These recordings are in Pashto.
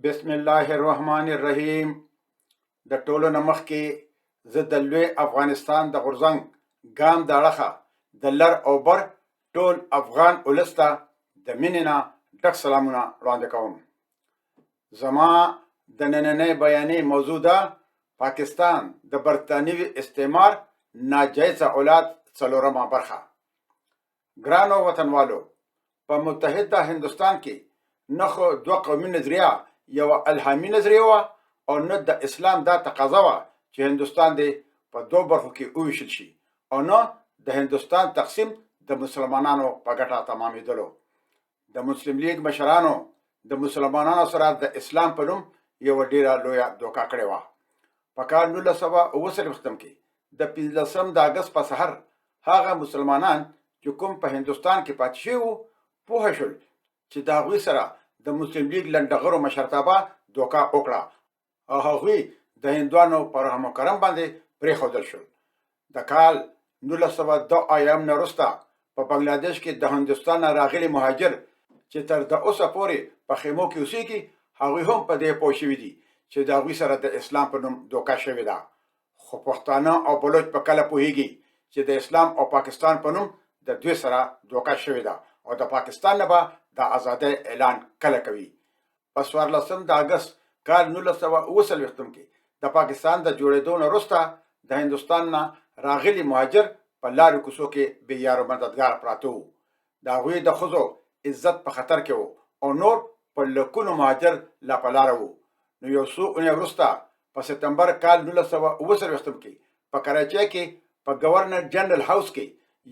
بسم الله الرحمن الرحیم. د ټولو نه مخکې زه د لوی افغانستان د غورځنګ ګام د اړخه د لر او بر ټول افغان ولس ته د مینې نه ډک سلامونه وړاندې کوم. زما د نننۍ بیانې موضوع ده پاکستان د برطانوي استعمار ناجایزه اولاد څلورمه برخه. ګرانو وطنوالو، په متحده هندوستان کې نه خو دوه قومي نظریه یو الهامي نظریه وه او نه د اسلام دا تقاضا وه چې هندوستان دې په دوه برخو کې وویشل شي او نه د هندوستان تقسیم د مسلمانانو په ګټه تمامېدلو. د مسلم لیگ مشرانو د مسلمانانو سره د اسلام په نوم یوه ډیره لویه دوکه کړې وه. په کال 1939 کې د 15 د اګست په سحر هغه مسلمانان چې کوم په هندوستان کې پاتې شوي وو پوه شول چې د هغوی سره د مسلم لیگ لنډغرو مشرتابه دوکه وکړه او هغوی د هندوانو په رحم و کرم باندې پرېښودل شول. د کال 1902 نه وروسته په بنګلادیش کې د هندوستان نه راغلي مهاجر چې تر د اوسه پورې په خیمو کې اوسېږي هغوی هم په دې پوه شوي دي چې د هغوی سره د اسلام په نوم دوکه شوې ده. خو پښتانه او بلوچ په کله پوهېږي چې د اسلام او پاکستان په نوم د دوی سره دوکه شوې ده او د پاکستان نه به د ازادۍ اعلان کله کوي. په 14 د اګست کال 1939 کې د پاکستان د جوړېدو نه وروسته د هندوستان نه راغلي مهاجر په لارو کوڅو کې بې یار و مددګار پراته وو. د هغوی د ښځو عزت په خطر کې وو او نور په لکونو مهاجر لا په لاره وو. نو یو څو اونۍ وروسته په سپتمبر کال 1939 کې په کراچۍ کې په ګورنر جنرال هاوس کې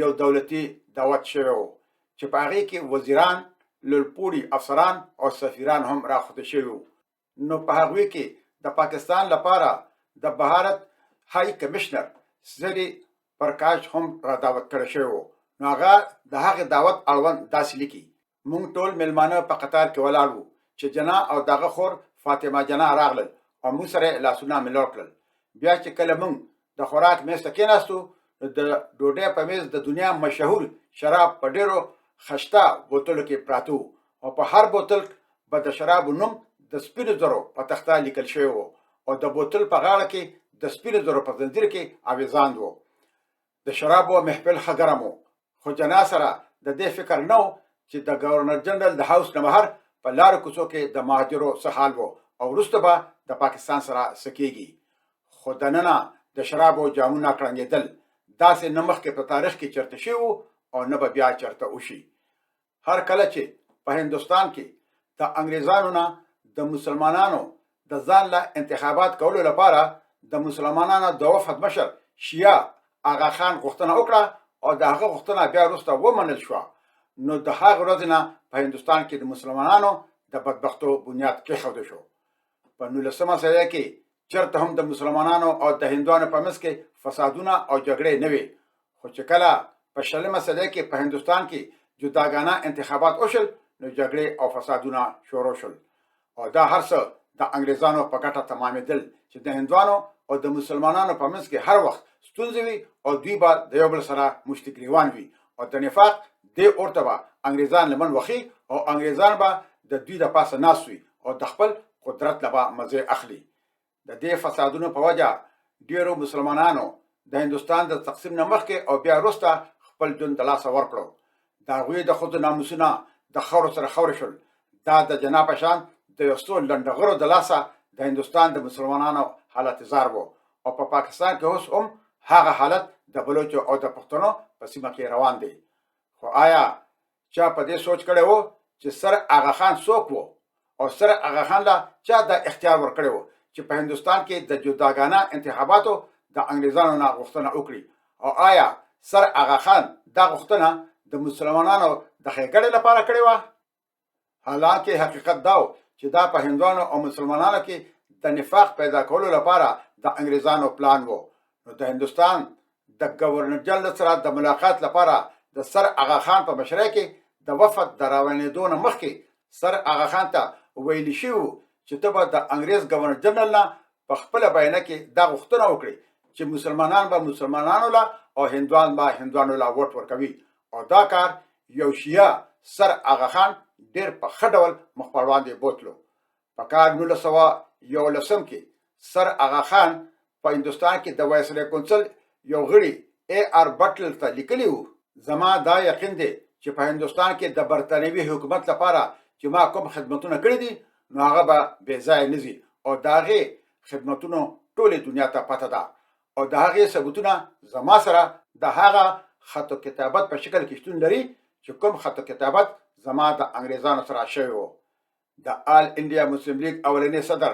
یو دولتي دعوت شوی و چې په هغې کې وزیران، لوړپوړي افسران او سفیران هم راخوته شوي وو. نو په هغوی کې د پاکستان لپاره د بهارت های کمیشنر سری پرکاش هم را دعوت کړی شوی و. نو هغه د هغې دعوت اړوند داسې لیکي: موږ ټول میلمانه په قطار کې ولاړ وو چې جنا او دغه خور فاطمه جنا راغلل او موږ سره لاسونه ملور کړل. بیا چې کله موږ د خوراک میز ته کېناستو نو د ډوډۍ په میز د دنیا مشهور شراب په ډېرو خشته بوتلو کې پراته وو او په هر بوتل به د شرابو نوم د سپینو زرو په تخته لیکل شوی و او د بوتل په غاړه کې د سپینو زرو په زنځیر کې اویزاند و. د شرابو محفل ښه ګرم و، خو جنا سره د دې فکر نه و چې د ګورنر جنرال د هاوس نه بهر په لارو کوڅو کې د مهاجرو څه حال و او وروسته به د پاکستان سره څه کېږي. خو دننه د شرابو جامونه کړنګېدل داسې نه مخکې په تاریخ کې چېرته شوي وو او نه به بیا چېرته وشي. هر کله چې په هندوستان کې د انګریزانو نه د مسلمانانو د ځان له انتخابات کولو لپاره د مسلمانانو د وفد مشر شیعه آغا خان غوښتنه وکړه او د هغه غوښتنه بیا وروسته ومنل شوه، نو د هغې ورځې نه په هندوستان کې د مسلمانانو د بدبختو بنیاد کېښودل شو. په 19مه صدۍ کې چېرته هم د مسلمانانو او د هندوانو په منځ کې فسادونه او جګړې نه وې، خو چې کله په 20مه صدۍ کې په هندوستان کې جداګانه انتخابات وشول نو جګړې او فسادونه شروع شول او دا هر څه د انګریزانو په ګټه تمامېدل چې د هندوانو او د مسلمانانو په منځ کې هر وخت ستونزې وي او دوی به د یو بل سره مشتګریوان وي او د نفاق دې اورته به انګریزان لمن وخي او انګریزان به د دوی د پاسه ناست وي او د خپل قدرت له به مزې اخلي. د دې فسادونو په وجه ډېرو مسلمانانو د هندوستان د تقسیم نه مخکې او بیا وروسته خپل ژوند د لاسه ورکړو. د هغوی د ښځو ناموسونه د خاورو سره خاورې شول. دا د جنا په شان د یو څو لنډغرو د لاسه د هندوستان د مسلمانانو حالت زار و او په پاکستان کې اوس هم هغه حالت د بلوچو او د پښتنو په سیمه کې روان دی. خو آیا چا په دې سوچ کړی و چې سر آغا خان څوک و او سر آغا خان له چا دا اختیار ورکړی و چې په هندوستان کې د جداګانه انتخاباتو د انګریزانو نه غوښتنه وکړي؟ او آیا سر آغا خان دا غوښتنه د مسلمانانو د ښېګړې لپاره کړې وه؟ حالانکه حقیقت دا و چې دا په هندوانو او مسلمانانو کې د نفاق پیدا کولو لپاره د انګریزانو پلان و. نو د هندوستان د ګورنر جنرال سره د ملاقات لپاره د سر آغا خان په مشرۍ کې د وفد د روانېدو نه مخکې سر آغا خان ته ویلي شوي وو چې ته به د انګریز ګورنر جنرال نه په خپله بیانه کې دا غوښتنه وکړي چې مسلمانان به مسلمانانو له او هندوان به هندوانو له ووټ ورکوي او دا کار یو شیعه سر آغا خان ډېر په ښه ډول مخ پر وړاندې بوتلو. په کال 1911 کې سر آغا خان په هندوستان کې د وایسرای کونسل یو غړي AR بټلر ته لیکلی وو، زما دا یقین دی چې په هندوستان کې د برتانوي حکومت لپاره چې ما کوم خدمتونه کړي دي نو هغه به بې ځایه نه ځي او د هغې خدمتونو ټولې دنیا ته پته ده او د هغې ثبوتونه زما سره د هغه خط کتابت په شکل کې شتون لري چې کوم خط کتابت زما د انګریزانو سره شوی وو. د آل انډیا مسلم لیگ اولنی صدر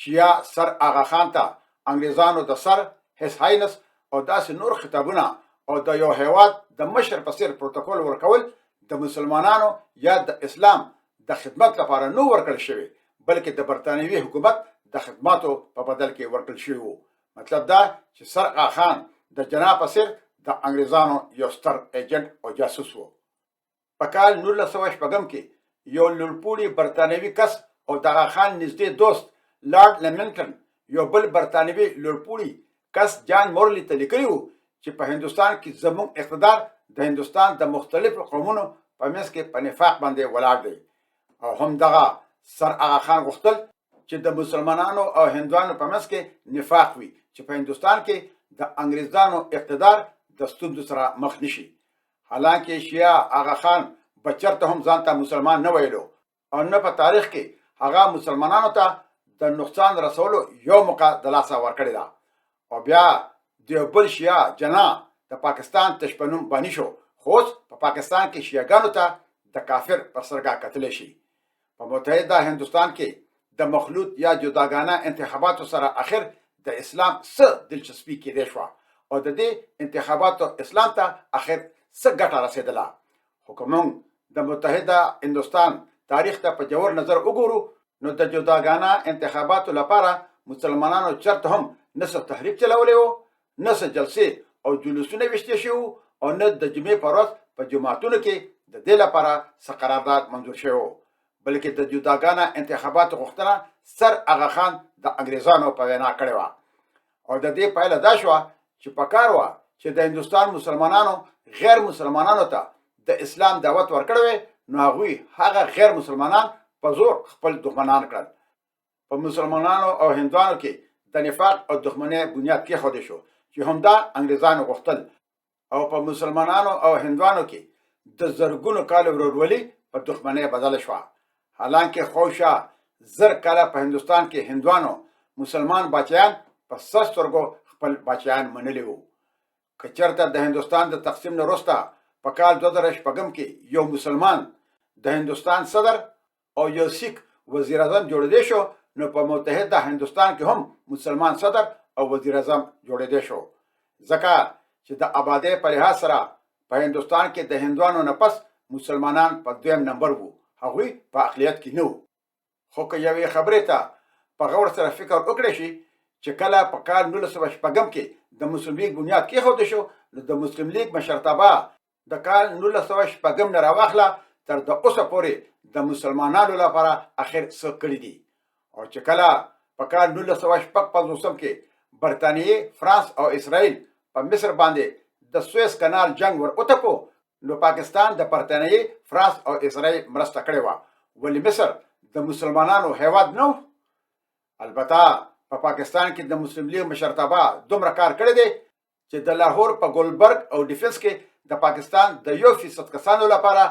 شیعه سر آغا خان ته انګریزانو د سر هیس هاینس او داسې نور خطابونه او د یو هیواد د مشر په څیر پروتوکول ورکول د مسلمانانو یا د اسلام د خدمت لپاره نو ورکړل شوی بلکې د برتانوي حکومت د خدماتو په بدل کې ورکړل شوی وو. مطلب دا چې سر آغا خان د جناب په څیر د انګریزانو یو ستر ایجنټ او جاسوس وو. په کال 1906 کې یو لوړپوړي برتانوي کس او د آغا خان نږدې دوست لارډ لیمنټن یو بل برتانوي لوړپوړي کس جان مورلي ته لیکلي وو چې په هندوستان کې زموږ اقتدار د هندوستان د مختلفو قومونو په منځ کې په نفاق باندې ولاړ دی او همدغه سر آغا خان غوښتل چې د مسلمانانو او هندوانو په منځ کې نفاق وي چې په هندوستان کې د انګریزانو اقتدار د ستونزو سره مخ نشي. حالانکه شیعه آغا خان بچرته هم ځان ته مسلمان نه ویلو او نه په تاریخ کې هغه مسلمانانو ته د نقصان رسولو یو موقع د لاسه ورکړې ده او بیا د بل شیعه جنا د پاکستان تشپنوم بانی شو خو په پاکستان کې شیعهګانو ته د کافر پر سرګه کتلی شي. په متحده هندوستان کې د مخلوط یا جداګانه انتخاباتو سره اخر د اسلام څه دلچسپي کېدی شوه او د دې انتخاباتو اسلام ته اخر څه ګټه رسېدله. خو که موږ د متحده هندوستان تاریخ ته په جوور نظر وګورو نو د جداګانه انتخاباتو لپاره مسلمانانو چرته هم نه څه تحریک چلولی وو، نه څه جلسې او جلوسونه ویشتې شوي وو او نه د جمعې په ورځ په جوماتونو کې د دې لپاره څه قرارداد منظور شوی وو بلکې د جداګانه انتخاباتو غوښتنه سر آغا خان د انګریزانو په وینا کړې وه او د دې پایله دا شوه چې پکار وه چې د هندوستان مسلمانانو غیر مسلمانانو ته د اسلام دعوت ورکړی وی نو هغوی هغه غیر مسلمانان په زور خپل دښمنان کړل. په مسلمانانو او هندوانو کې د نفاق او دښمنۍ بنیاد کېښودی شو چې همدا انګریزانو غوښتل او په مسلمانانو او هندوانو کې د زرګونو کالو ورورولي په دښمنۍ بدله شوه. حالانکه خوشا زر کاله په هندوستان کې هندوانو مسلمان بچیان په سر سترګو خپل بچیان منلی وو. که چېرته د هندوستان د تقسیم نه وروسته په کال 2006 کې یو مسلمان د هندوستان صدر او یو سیک وزیر اعظم جوړېدی شو نو په متحده هندوستان کې هم مسلمان صدر او وزیر اعظم جوړېدی شو ځکه چې د آبادۍ په لحاظ سره په هندوستان کې د هندوانو نه پس مسلمانان په دویم نمبر وو، هغوی په اقلیت کې نه وو. خو که یوې خبرې ته په غور سره فکر وکړی شي چې کله په کال 1906 کې د مسلم لیگ بنیاد کېښودی شو نو د مسلم لیگ مشرتابه د کال 1906 نه راواخله تر د اوسه پورې د مسلمانانو لپاره اخر څه کړي دي او چې کله په کال 1955 کې برطانیې، فرانس او اسرائیل په مصر باندې د سویس کانال جنگ ور وتپو نو پاکستان د برطانیې، فرانس او اسرائیل مرسته کړې وه ولې مصر د مسلمانانو هیواد نه و. البته په پاکستان کې د مسلم لیگ مشرتابه دومره کار کړی دی چې د لاهور په ګولبرګ او ډیفنس کې د پاکستان د 1% کسانو لپاره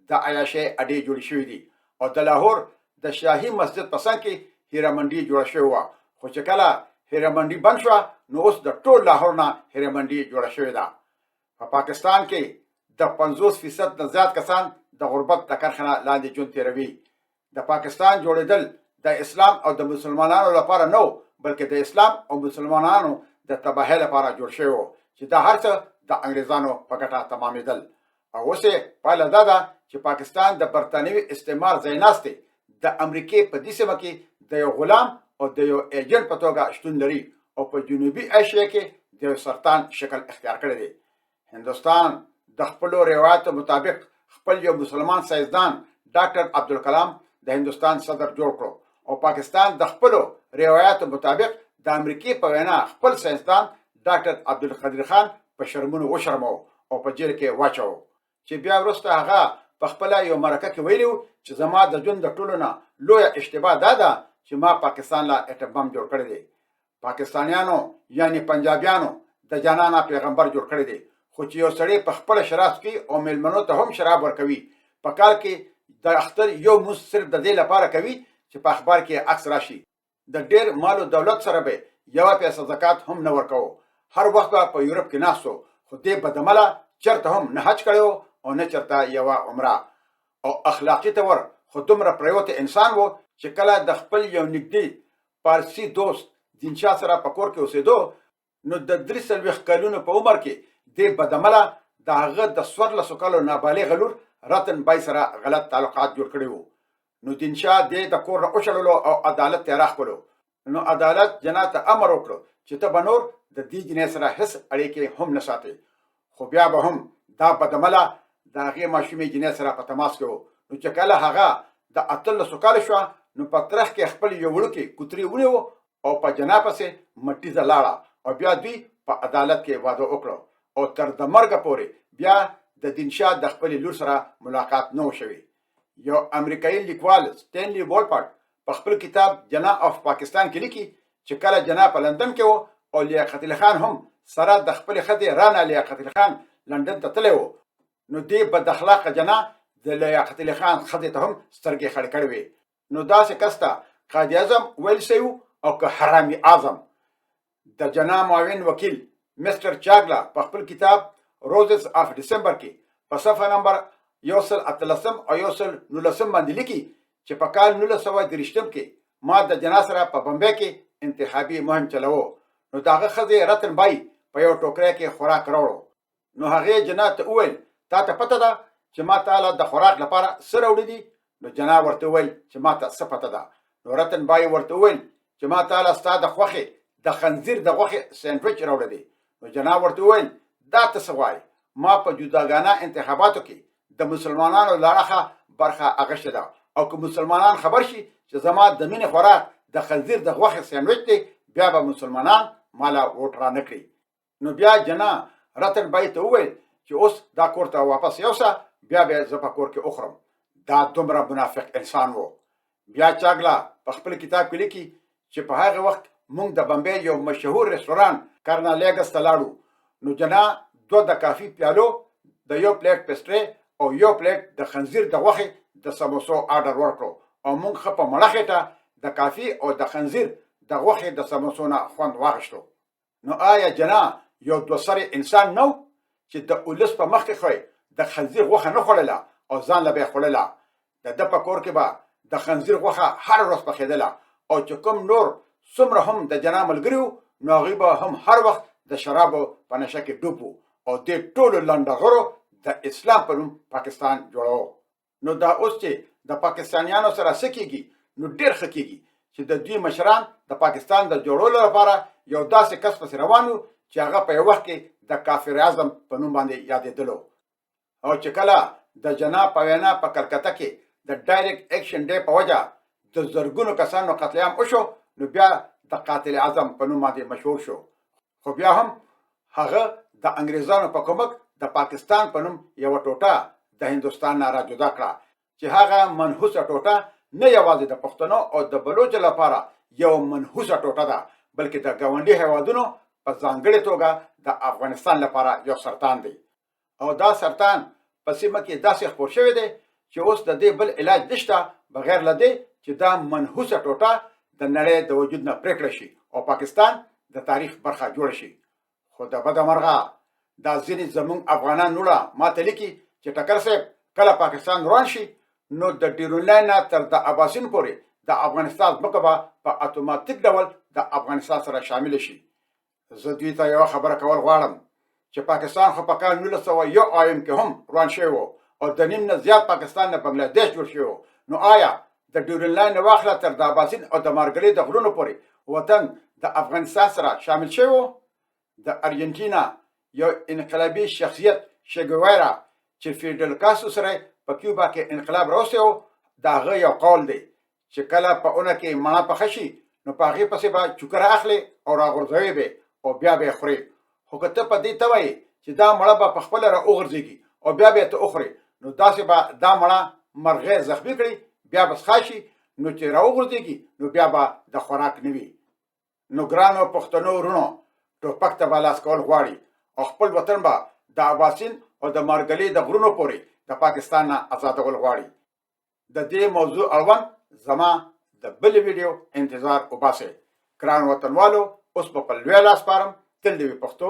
د عیاشۍ اډې جوړې شوې دي او د لاهور د شاهي مسجد په څنګ کې هیره منډي جوړه شوې وه خو چې کله هیره منډي بند شوه نو اوس د ټول لاهور نه هیره منډي جوړه شوې ده. په پاکستان کې د 50% نه زیات کسان د غربت د کرښه لاندې ژوند تېروي. د پاکستان جوړېدل د اسلام او د مسلمانانو لپاره نه بلکې د اسلام او مسلمانانو د تباهۍ لپاره جوړ شوی و چې دا هر څه د انګریزانو په ګټه تمامېدل. او اوس یې پایله دا ده چې پاکستان د برطانوي استعمار ځای ناستې د امریکې په دې سیمه کې د یو غلام او د یو ایجنټ په توګه شتون لري او په جنوبي ایشیا کې د یو سرطان شکل اختیار کړی دی. هندوستان د خپلو روایاتو مطابق خپل یو مسلمان ساینسدان ډاکټر عبدالکلام د هندوستان صدر جوړ کړو او پاکستان د خپلو روایاتو مطابق د امریکې په وینا خپل ساینسدان ډاکټر عبدالقادر خان په شرمونو وشرمو او په جیل کې واچو چې بیا وروسته هغه په خپل یو مرکه کې ویلو چې زما د ژوند د ټولو نه لویه اشتباه دا ده چې ما پاکستان لا اټم بم جوړ کړی دی. پاکستانیانو یعنی پنجابیانو د جانانا پیغمبر جوړ کړی دی. خو چې یو سړی په خپل شراب کې او میلمنو ته هم شراب ورکوي، په کال کې د اختر یو موس صرف د دې لپاره کوي چې په اخبار کې عکس راشي. د ډېر مال او دولت سره به یو پیسه زکات هم نه ورکوو. هر وخت په یورپ کې ناستو، خو دې بدعمله چرته هم نه حج کړی او نه چرته یوه عمره. او اخلاقي طور خو دومره پریوت انسان و چې کله د خپل یو نږدې پارسي دوست دینشاه سره په کور کې اوسېدو، نو د 43 کلونو په عمر کې دې بدعمله د هغه د 14 کالو نابالغ لور رتن بای سره غلط تعلقات جوړ کړي وو. نو دینشاه دې د کور نه وشړلو او عدالت ته راخپلو. نو عدالت جنات ته امر وکړو چې ته به نور د دې جنې سره هیڅ اړیکې هم نه ساتي. خو بیا به هم دا بدعمله د هغې ماشومې جنې سره په تماس کې وو. نو چې کله هغه د 18 کاله شوه، نو په ترخ کې خپل یو وړوکی کوترې ونیو او په جنا پسې مټیزه لاړه او بیا دوی په عدالت کې واده وکړو او تر د مرګه پورې بیا د دینشاه د خپل لور سره ملاقات نه وشوي. یو امریکایي لیکوال سټینلی وولپارټ په خپل کتاب جنا اف پاکستان کې لیکي چې کله جنا په لندن کې وو او لیاقت علي خان هم سره د خپل ښځې رانا لیاقت علي خان لندن ته تللی وو، نو دې بد اخلاقه جنا د لیاقت علي خان ښځې ته هم سترګې خړې کړې وې. نو داسې کس ته قاضي اعظم ویل سوی او که حرامي اعظم. د جنا معاون وکیل مستر چاګلا په خپل کتاب روزز اف ډسمبر کې په صفحه نمبر 113 او 119 باندې لیکي چې په کال 1923 کې ما د جنا سره په بمبئی کې انتخابي مهم چلوو. نو داغه ښځې رتن بای په یو ټوکری کې خوراک راوړو. نو هغې جنا ته وویل تا ته پته ده چې ما تعالی د خوراک لپاره څه راوړي دي؟ نو جنا ورته وویل چې ما ته څه پته ده؟ نو رتن بای ورته وویل چې ما تعالی ستا د خوښې د خنزیر د غوښې سینډویچ راوړی دی. نو جنا ورته وویل دا ته څه وایې؟ ما په جداګانه انتخاباتو کې د مسلمانانو له اړخه برخه اخیستې ده او که مسلمانان خبر شي چې زما د مینې خوراک د خنزیر د غوښې سینډویچ دی، بیا به مسلمانان مالا ووټ را نه کړي. نو بیا جنا رتن بای ته وویل چې اوس دا کور ته واپس یوسه، بیا به زه په کور کې اخورم. دا دومره منافق انسان و. بیا چاګلا په خپل کتاب کې لیکي چې په هغه وخت مونږ د بمبئی یو مشهور رستوران کارنالیګس ته لاړو. نو جنا 2 د کافي پیالو، د یو پلیټ پسټري او یو پلیټ د خنزیر د غوښې د سموسو آرډر ورکړو او مونږ ښه په مړه خېټه د کافي او د خنزیر د غوښې د سموسو نه خوند واخیستو. نو آیا جنا یو دوسری انسان نو چې د اولس په مخ کې خو د خنزیر غوښه نه خوړله او ځان له به خوړله؟ د ده په کور کې به د خنزیر غوښه هر ورځ پخېدله او چې کوم نور څومره هم د جنا ملګري وو، نو هغوی به هم هر وخت د شرابو په نشه کې ډوب وو او دې ټولو لنډغرو د اسلام په نوم پاکستان جوړو. نو دا اوس چې د پاکستانیانو سره څه کېږي، نو ډېر ښه کېږي چې د دوی مشران د پاکستان د جوړولو لپاره یو داسې کس پسې روان وو چې هغه په یو وخت کې د کافر اعظم په نوم باندې یادېدلو. او چې کله د جنا په وینا په کلکته کې د ډایرکټ اکشن ډے په وجه د زرګونو کسانو قتل عام وشو، نو بیا د قاتل اعظم په نوم باندې مشهور شو. خو بیا هم هغه د انګریزانو په کومک د پاکستان په نوم یو ټوټه د هندوستان نه را جدا کړه چې هغه منحوسه ټوټه نه یوازې د پښتنو او د بلوچو لپاره یو منحوسه ټوټه ده، بلکې د ګاونډي هیوادونو په ځانګړې توګه د افغانستان لپاره یو سرطان دی. او دا سرطان په سیمه کې داسې خپور شوی دی چې اوس د دې بل علاج نشته بغیر له دې چې دا منحوسه ټوټه د نړۍ د وجود نه پرې کړه شي او پاکستان د تاریخ برخه جوړ شي. خو د بده مرغه دا ځینې زمونږ افغانان نوړه ماته لیکي چې ټکر صاحب کله پاکستان روان شي، نو د ډیرون لاین نه تر د اباسین پورې د افغانستان ځمکه به په اتوماتیک ډول د افغانستان سره شامل شي. زه دوی ته یوه خبره کول غواړم چې پاکستان خو په کال 1901 کې هم روان شوی و او د نیم نه زیات پاکستان نه بنګلادیش جوړ شوی و. نو آیا د ډیرون لاین نه واخله تر د اباسین او د مارګري د غرونو پورې وطن د افغانستان سره شامل شوی و؟ د ارجنټینا یو انقلابي شخصیت شګویرا چې فیډل کاسترو سره په کیوبا کې انقلاب راوستی و، د هغه یو قول دی چې کله په اونه کې مڼه پخه شي، نو په هغې پسې به چوکره اخلي او راغورځوي به او بیا به یې خوري. خو که ته په دې ته وایې چې دا مړه به په خپله را وغورځېږي او بیا به یې ته وخورې، نو نو داسې به دا مړه مرغۍ زخمي کړي بیا به څښاشي نو چې راوغورځېږي نو بیا به د خوراک نه وي. نو ګرانو پښتنو ورونو ټوپک ته به لاس کول غواړي او خپل وطن به د اباسین او د مارګلې د غرونو پورې د پاکستان نه آزادول غواړي. د دې موضوع اړوند زما د بلې ویډیو انتظار وباسئ. ګران وطنوالو اوس به په لوی لاس سپارم. تل دې وي پښتو،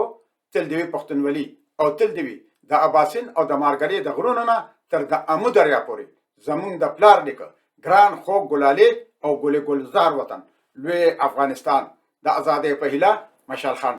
تل دې وي پښتونولي او تل دې وي د اباسین او د مارګلې د غرونو نه تر د امو دریا پورې زمونږ د پلار نیکه ګران خوږ ګلالې او ګلې ګلزار وطن لوی افغانستان د ازادۍ په هیله. مشال خان.